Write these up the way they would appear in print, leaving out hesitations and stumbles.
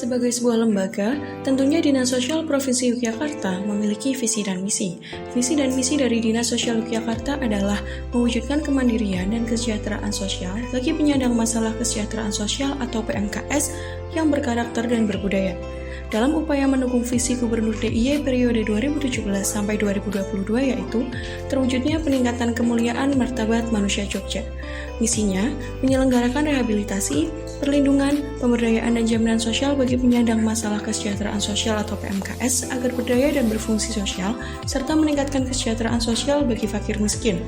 Sebagai sebuah lembaga, tentunya Dinas Sosial Provinsi Yogyakarta memiliki visi dan misi. Visi dan misi dari Dinas Sosial Yogyakarta adalah mewujudkan kemandirian dan kesejahteraan sosial bagi penyandang masalah kesejahteraan sosial atau PMKS yang berkarakter dan berbudaya. Dalam upaya mendukung visi Gubernur DIY periode 2017 sampai 2022 yaitu terwujudnya peningkatan kemuliaan martabat manusia Jogja. Misinya menyelenggarakan rehabilitasi, perlindungan, pemberdayaan dan jaminan sosial bagi penyandang masalah kesejahteraan sosial atau PMKS agar berdaya dan berfungsi sosial, serta meningkatkan kesejahteraan sosial bagi fakir miskin,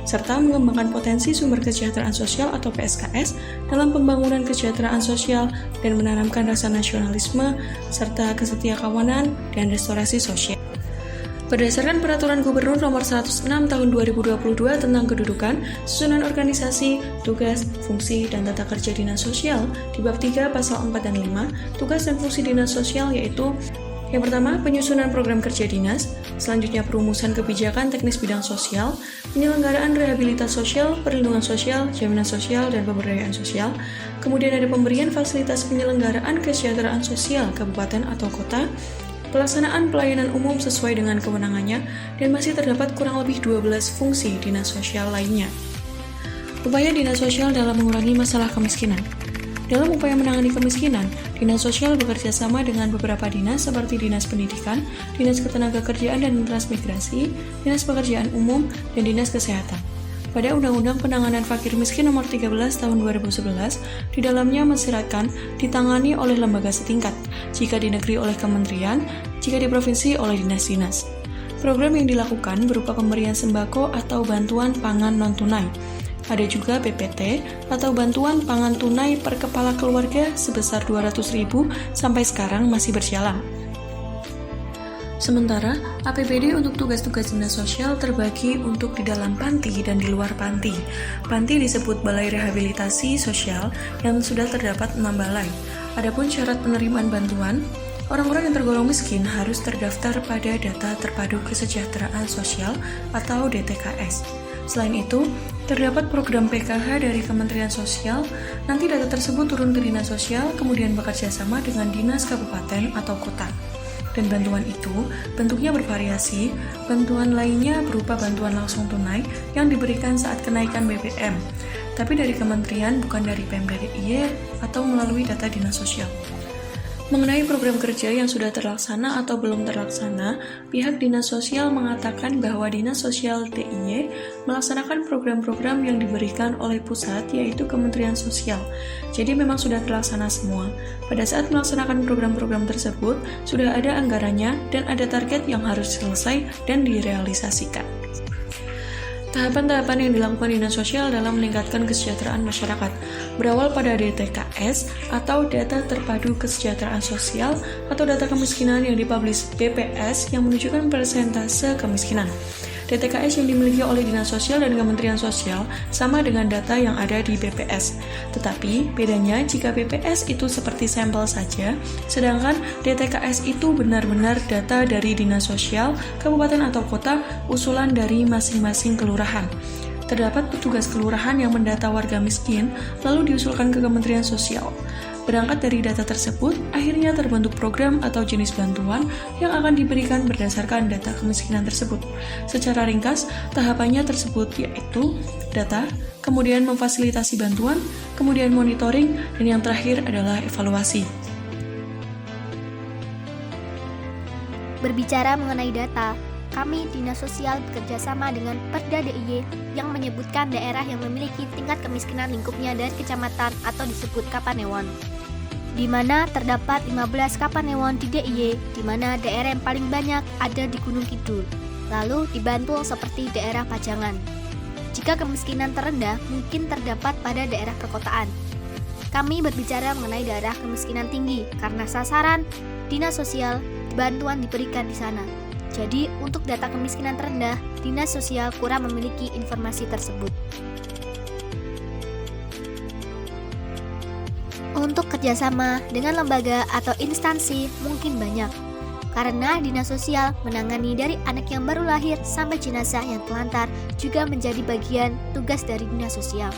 serta mengembangkan potensi sumber kesejahteraan sosial atau PSKS dalam pembangunan kesejahteraan sosial dan menanamkan rasa nasionalisme, serta kesetiakawanan dan restorasi sosial. Berdasarkan Peraturan Gubernur Nomor 106 Tahun 2022 tentang kedudukan, susunan organisasi, tugas, fungsi, dan tata kerja Dinas Sosial di bab 3 pasal 4 dan 5, tugas dan fungsi Dinas Sosial yaitu yang pertama, penyusunan program kerja dinas, selanjutnya perumusan kebijakan teknis bidang sosial, penyelenggaraan rehabilitas sosial, perlindungan sosial, jaminan sosial, dan pemberdayaan sosial, kemudian ada pemberian fasilitas penyelenggaraan kesejahteraan sosial kabupaten atau kota, pelaksanaan pelayanan umum sesuai dengan kewenangannya, dan masih terdapat kurang lebih 12 fungsi dinas sosial lainnya. Upaya dinas sosial dalam mengurangi masalah kemiskinan. Dalam upaya menangani kemiskinan, dinas sosial bekerja sama dengan beberapa dinas seperti Dinas Pendidikan, Dinas Ketenagakerjaan dan Transmigrasi, Dinas Pekerjaan Umum, dan Dinas Kesehatan. Pada Undang-Undang Penanganan Fakir Miskin Nomor 13 Tahun 2011, di dalamnya mensyaratkan ditangani oleh lembaga setingkat, jika di negeri oleh kementerian, jika di provinsi oleh dinas-dinas. Program yang dilakukan berupa pemberian sembako atau bantuan pangan non-tunai. Ada juga BPT atau bantuan pangan tunai per kepala keluarga sebesar 200.000 sampai sekarang masih berjalan. Sementara, APBD untuk tugas-tugas dinas sosial terbagi untuk di dalam panti dan di luar panti. Panti disebut Balai Rehabilitasi Sosial yang sudah terdapat 6 balai. Adapun syarat penerimaan bantuan, orang-orang yang tergolong miskin harus terdaftar pada Data Terpadu Kesejahteraan Sosial atau DTKS. Selain itu, terdapat program PKH dari Kementerian Sosial, nanti data tersebut turun ke Dinas Sosial, kemudian bekerja sama dengan Dinas Kabupaten atau Kota. Dan bantuan itu bentuknya bervariasi, bantuan lainnya berupa bantuan langsung tunai yang diberikan saat kenaikan BBM, tapi dari kementerian bukan dari Pemda DIY atau melalui data Dinas Sosial. Mengenai program kerja yang sudah terlaksana atau belum terlaksana, pihak Dinas Sosial mengatakan bahwa Dinas Sosial DIY melaksanakan program-program yang diberikan oleh pusat, yaitu Kementerian Sosial. Jadi memang sudah terlaksana semua. Pada saat melaksanakan program-program tersebut, sudah ada anggarannya dan ada target yang harus selesai dan direalisasikan. Tahapan-tahapan yang dilakukan Dinas Sosial dalam meningkatkan kesejahteraan masyarakat berawal pada DTKS atau Data Terpadu Kesejahteraan Sosial atau data kemiskinan yang dipublish BPS yang menunjukkan persentase kemiskinan. DTKS yang dimiliki oleh Dinas Sosial dan Kementerian Sosial sama dengan data yang ada di BPS. Tetapi, bedanya jika BPS itu seperti sampel saja, sedangkan DTKS itu benar-benar data dari Dinas Sosial, kabupaten atau kota, usulan dari masing-masing kelurahan. Terdapat petugas kelurahan yang mendata warga miskin, lalu diusulkan ke Kementerian Sosial. Berangkat dari data tersebut, akhirnya terbentuk program atau jenis bantuan yang akan diberikan berdasarkan data kemiskinan tersebut. Secara ringkas, tahapannya tersebut yaitu data, kemudian memfasilitasi bantuan, kemudian monitoring, dan yang terakhir adalah evaluasi. Berbicara mengenai data, kami Dinas Sosial bekerja sama dengan Perda DIY yang menyebutkan daerah yang memiliki tingkat kemiskinan lingkupnya dari kecamatan atau disebut Kapanewon, di mana terdapat 15 Kapanewon di DIY, di mana daerah yang paling banyak ada di Gunung Kidul, lalu di Bantul seperti daerah Pajangan. Jika kemiskinan terendah mungkin terdapat pada daerah perkotaan. Kami berbicara mengenai daerah kemiskinan tinggi karena sasaran Dinas Sosial bantuan diberikan di sana. Jadi, untuk data kemiskinan terendah, Dinas Sosial kurang memiliki informasi tersebut. Untuk kerjasama dengan lembaga atau instansi mungkin banyak, karena Dinas Sosial menangani dari anak yang baru lahir sampai jenazah yang telantar juga menjadi bagian tugas dari Dinas Sosial.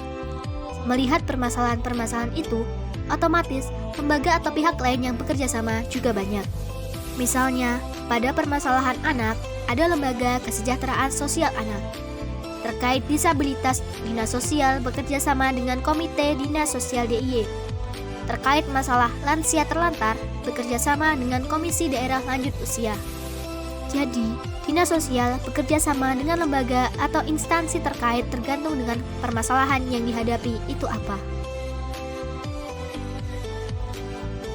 Melihat permasalahan-permasalahan itu, otomatis lembaga atau pihak lain yang bekerja sama juga banyak. Misalnya, pada permasalahan anak, ada Lembaga Kesejahteraan Sosial Anak. Terkait disabilitas, Dinas Sosial bekerja sama dengan Komite Dinas Sosial DIY. Terkait masalah lansia terlantar, bekerja sama dengan Komisi Daerah Lanjut Usia. Jadi, Dinas Sosial bekerja sama dengan lembaga atau instansi terkait tergantung dengan permasalahan yang dihadapi itu apa.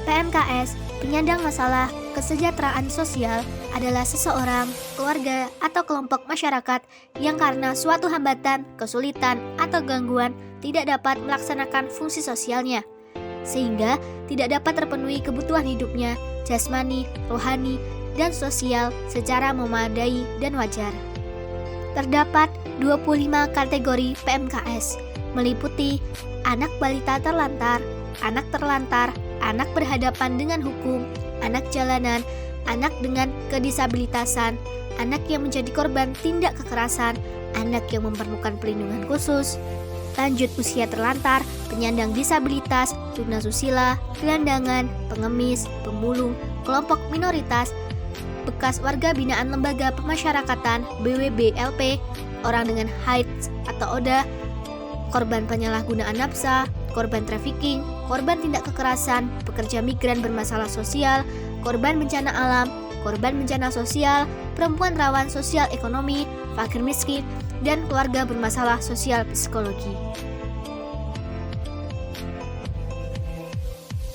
PMKS, penyandang masalah kesejahteraan sosial, adalah seseorang, keluarga, atau kelompok masyarakat yang karena suatu hambatan, kesulitan, atau gangguan tidak dapat melaksanakan fungsi sosialnya, sehingga tidak dapat terpenuhi kebutuhan hidupnya, jasmani, rohani, dan sosial secara memadai dan wajar. Terdapat 25 kategori PMKS, meliputi anak balita terlantar, anak berhadapan dengan hukum, anak jalanan, anak dengan kedisabilitasan, anak yang menjadi korban tindak kekerasan, anak yang memerlukan perlindungan khusus, lanjut usia terlantar, penyandang disabilitas, tunasusila, gelandangan, pengemis, pemulung, kelompok minoritas, bekas warga binaan lembaga pemasyarakatan BWBLP, orang dengan AIDS atau ODA, korban penyalahgunaan nafsa, korban trafficking, korban tindak kekerasan, pekerja migran bermasalah sosial, korban bencana alam, korban bencana sosial, perempuan rawan sosial ekonomi, fakir miskin, dan keluarga bermasalah sosial psikologi.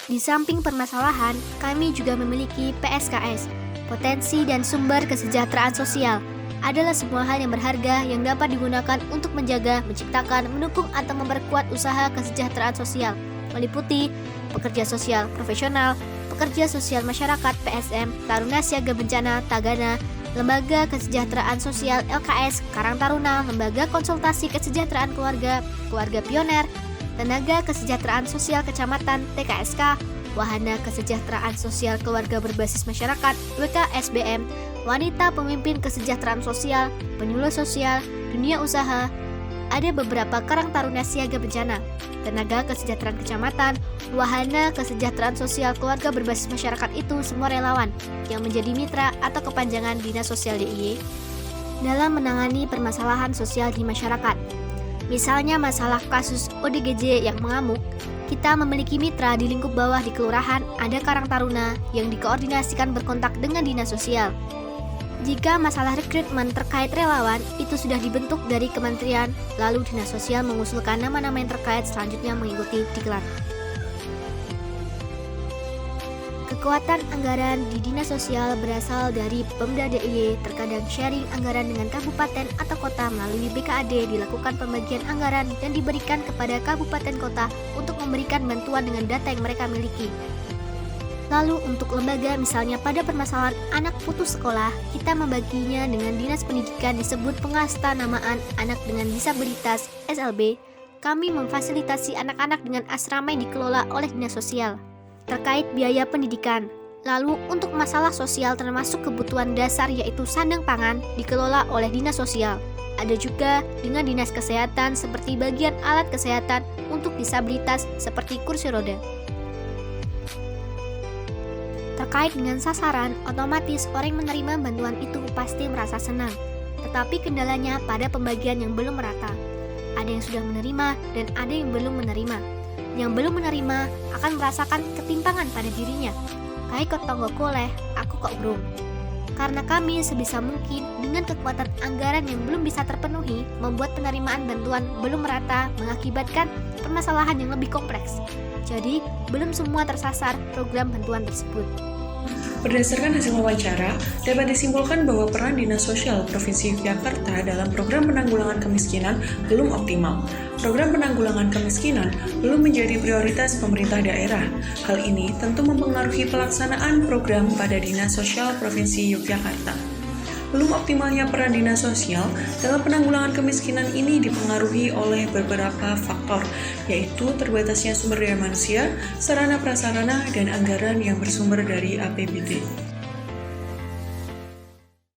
Di samping permasalahan, kami juga memiliki PSKS, potensi dan sumber kesejahteraan sosial. Adalah semua hal yang berharga yang dapat digunakan untuk menjaga, menciptakan, mendukung, atau memperkuat usaha kesejahteraan sosial, meliputi pekerja sosial profesional, pekerja sosial masyarakat PSM, Taruna Siaga Bencana Tagana, Lembaga Kesejahteraan Sosial LKS Karang Taruna, Lembaga Konsultasi Kesejahteraan Keluarga, Keluarga Pioner, Tenaga Kesejahteraan Sosial Kecamatan TKSK, Wahana Kesejahteraan Sosial Keluarga Berbasis Masyarakat WKSBM, Wanita Pemimpin Kesejahteraan Sosial, Penyuluh Sosial, Dunia Usaha. Ada beberapa Karang Taruna Siaga Bencana, Tenaga Kesejahteraan Kecamatan, Wahana Kesejahteraan Sosial Keluarga Berbasis Masyarakat itu semua relawan yang menjadi mitra atau kepanjangan Dinas Sosial DIY dalam menangani permasalahan sosial di masyarakat. Misalnya masalah kasus ODGJ yang mengamuk, kita memiliki mitra di lingkup bawah di kelurahan, ada Karang Taruna yang dikoordinasikan berkontak dengan Dinas Sosial. Jika masalah rekrutmen terkait relawan itu sudah dibentuk dari kementerian, lalu Dinas Sosial mengusulkan nama-nama yang terkait selanjutnya mengikuti diklat. Kekuatan anggaran di Dinas Sosial berasal dari Pemda DIY, terkadang sharing anggaran dengan kabupaten atau kota melalui BKAD, dilakukan pembagian anggaran dan diberikan kepada kabupaten kota untuk memberikan bantuan dengan data yang mereka miliki. Lalu untuk lembaga, misalnya pada permasalahan anak putus sekolah, kita membaginya dengan Dinas Pendidikan disebut pengatasnamaan anak dengan disabilitas SLB. Kami memfasilitasi anak-anak dengan asrama yang dikelola oleh Dinas Sosial terkait biaya pendidikan. Lalu untuk masalah sosial termasuk kebutuhan dasar yaitu sandang pangan dikelola oleh Dinas Sosial. Ada juga dengan Dinas Kesehatan seperti bagian alat kesehatan untuk disabilitas seperti kursi roda. Terkait dengan sasaran, otomatis orang yang menerima bantuan itu pasti merasa senang. Tetapi kendalanya pada pembagian yang belum merata. Ada yang sudah menerima dan ada yang belum menerima. Yang belum menerima akan merasakan ketimpangan pada dirinya. Kayak kok tonggoku oleh, aku kok belum. Karena kami sebisa mungkin dengan kekuatan anggaran yang belum bisa terpenuhi, membuat penerimaan bantuan belum merata mengakibatkan permasalahan yang lebih kompleks. Jadi, belum semua tersasar program bantuan tersebut. Berdasarkan hasil wawancara, dapat disimpulkan bahwa peran Dinas Sosial Provinsi Yogyakarta dalam program penanggulangan kemiskinan belum optimal. Program penanggulangan kemiskinan belum menjadi prioritas pemerintah daerah. Hal ini tentu mempengaruhi pelaksanaan program pada Dinas Sosial Provinsi Yogyakarta. Belum optimalnya peran Dinas Sosial dalam penanggulangan kemiskinan ini dipengaruhi oleh beberapa faktor, yaitu terbatasnya sumber daya manusia, sarana prasarana, dan anggaran yang bersumber dari APBD.